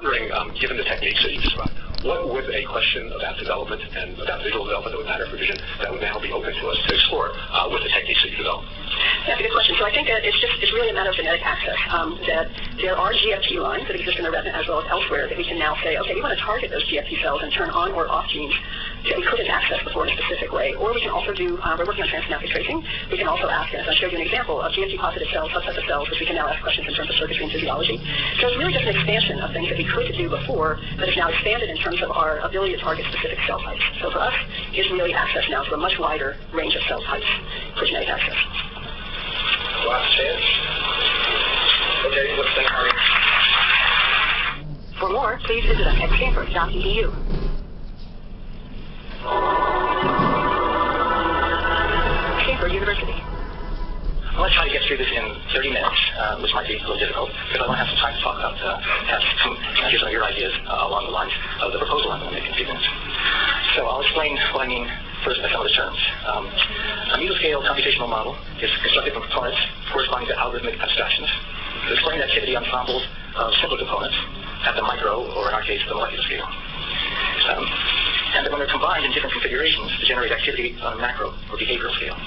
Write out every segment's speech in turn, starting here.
wondering, given the techniques that you described, what would a question of app development and about visual development that would matter for vision that would now be open to us to explore with the techniques that you develop? That's a good question. So I think that it's really a matter of genetic access. That there are GFP lines that exist in the retina as well as elsewhere that we can now say, okay, we want to target those GFP cells and turn on or off genes that we couldn't access before in a specific way. Or we can also do, we're working on transsynaptic tracing. We can also ask, as I showed you an example, of GFP-positive cells, subsets of cells, which we can now ask questions in terms of circuitry and physiology. So it's really just an expansion of things that we could do before that is now expanded in terms of our ability to target specific cell types. So for us, it's really access now to a much wider range of cell types for genetic access. Last chance. Okay, let's thank Marty. For more, please visit us at stanford.edu. Stanford University. I'm going to try to get through this in 30 minutes, which might be a little difficult, because I want to have some time to talk about, hear some of your ideas along the lines of the proposal I'm going to make in a few minutes. So I'll explain what I mean first by some of the terms. A mesoscale computational model is constructed from components corresponding to algorithmic abstractions to explain activity ensembles of simpler components at the micro, or in our case, the molecular scale. And when they're combined in different configurations to generate activity on a macro or behavioral scale.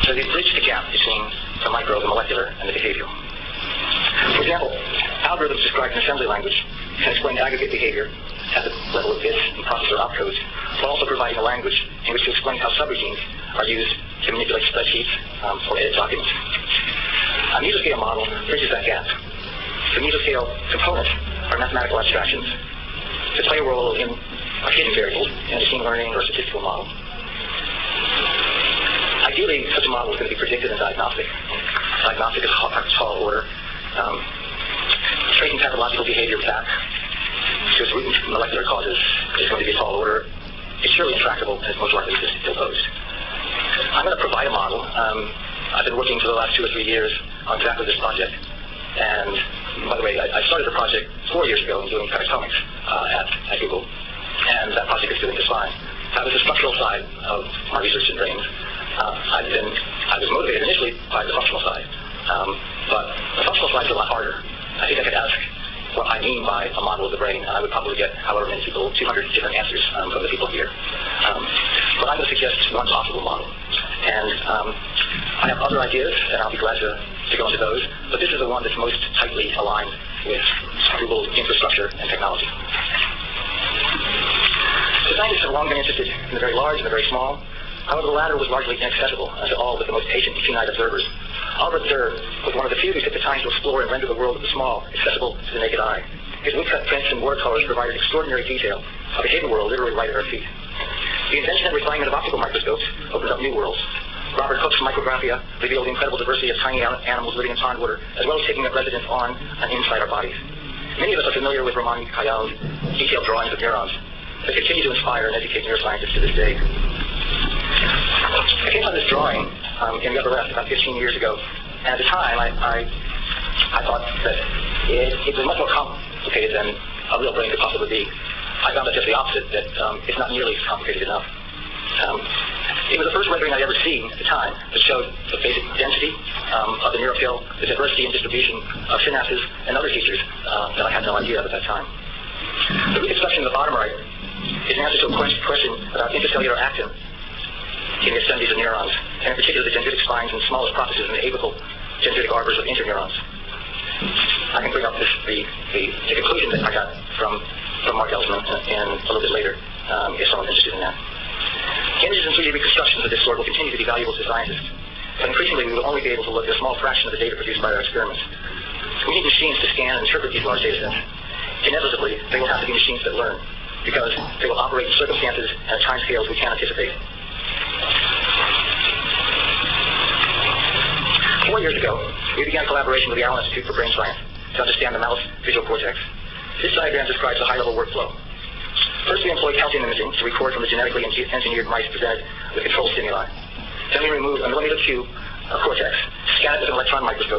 So they bridge the gap between the micro, the molecular, and the behavioral. For example, algorithms described in assembly language can explain aggregate behavior at the level of bits and processor opcodes, while also providing a language in which to explain how subroutines are used to manipulate spreadsheets or edit documents. A mesoscale model bridges that gap. The mesoscale components are mathematical abstractions to play a role in hidden variables in a machine learning or statistical model. Ideally, such a model is going to be predictive and diagnostic. Diagnostic is a tall order. Tracing pathological behavior back to its root molecular causes is going to be a tall order. It's surely intractable and it's most likely to be opposed. I'm going to provide a model. I've been working for the last 2 or 3 years on exactly this project. And by the way, I started the project 4 years ago in doing petacomics at Google. And that project is doing just fine. That was the structural side of my research in brains. I was motivated initially by the functional side, but the functional side is a lot harder. I think I could ask what I mean by a model of the brain, and I would probably get however many people, 200 different answers from the people here. But I'm going to suggest one possible model. And I have other ideas, and I'll be glad to go into those, but this is the one that's most tightly aligned with Google infrastructure and technology. So scientists have long been interested in the very large and the very small. However, the latter was largely inaccessible to all but the most patient and keen-eyed observers. Albert Durr was one of the few who took the time to explore and render the world of the small accessible to the naked eye. His woodcut prints and watercolors provided extraordinary detail of a hidden world literally right at our feet. The invention and refinement of optical microscopes opened up new worlds. Robert Hooke's micrographia revealed the incredible diversity of tiny animals living in pond water, as well as taking up residence on and inside our bodies. Many of us are familiar with Ramon Kayal's detailed drawings of neurons that continue to inspire and educate neuroscientists to this day. I came on this drawing in the upper left about 15 years ago, and at the time I thought that it was much more complicated than a real brain could possibly be. I found out just the opposite, that it's not nearly complicated enough. It was the first rendering I'd ever seen at the time that showed the basic density of the neuropil, the diversity and distribution of synapses, and other features that I had no idea of at that time. The reconstruction in the bottom right is an answer to a question about intracellular actin in the assemblies of neurons, and in particular the dendritic spines and smallest processes in the apical dendritic arbors of interneurons. I can bring up the conclusion that I got from Mark Ellsman and a little bit later, if someone's interested in that. Images and 3D reconstructions of this sort will continue to be valuable to scientists, but increasingly we will only be able to look at a small fraction of the data produced by our experiments. We need machines to scan and interpret these large data sets. Inevitably, they will have to be machines that learn, because they will operate in circumstances and at timescales we can't anticipate. 4 years ago, we began collaboration with the Allen Institute for Brain Science to understand the mouse visual cortex. This diagram describes the high-level workflow. First, we employ calcium imaging to record from the genetically engineered mice presented with control stimuli. Then we remove a millimeter cube of cortex, scan it with an electron microscope,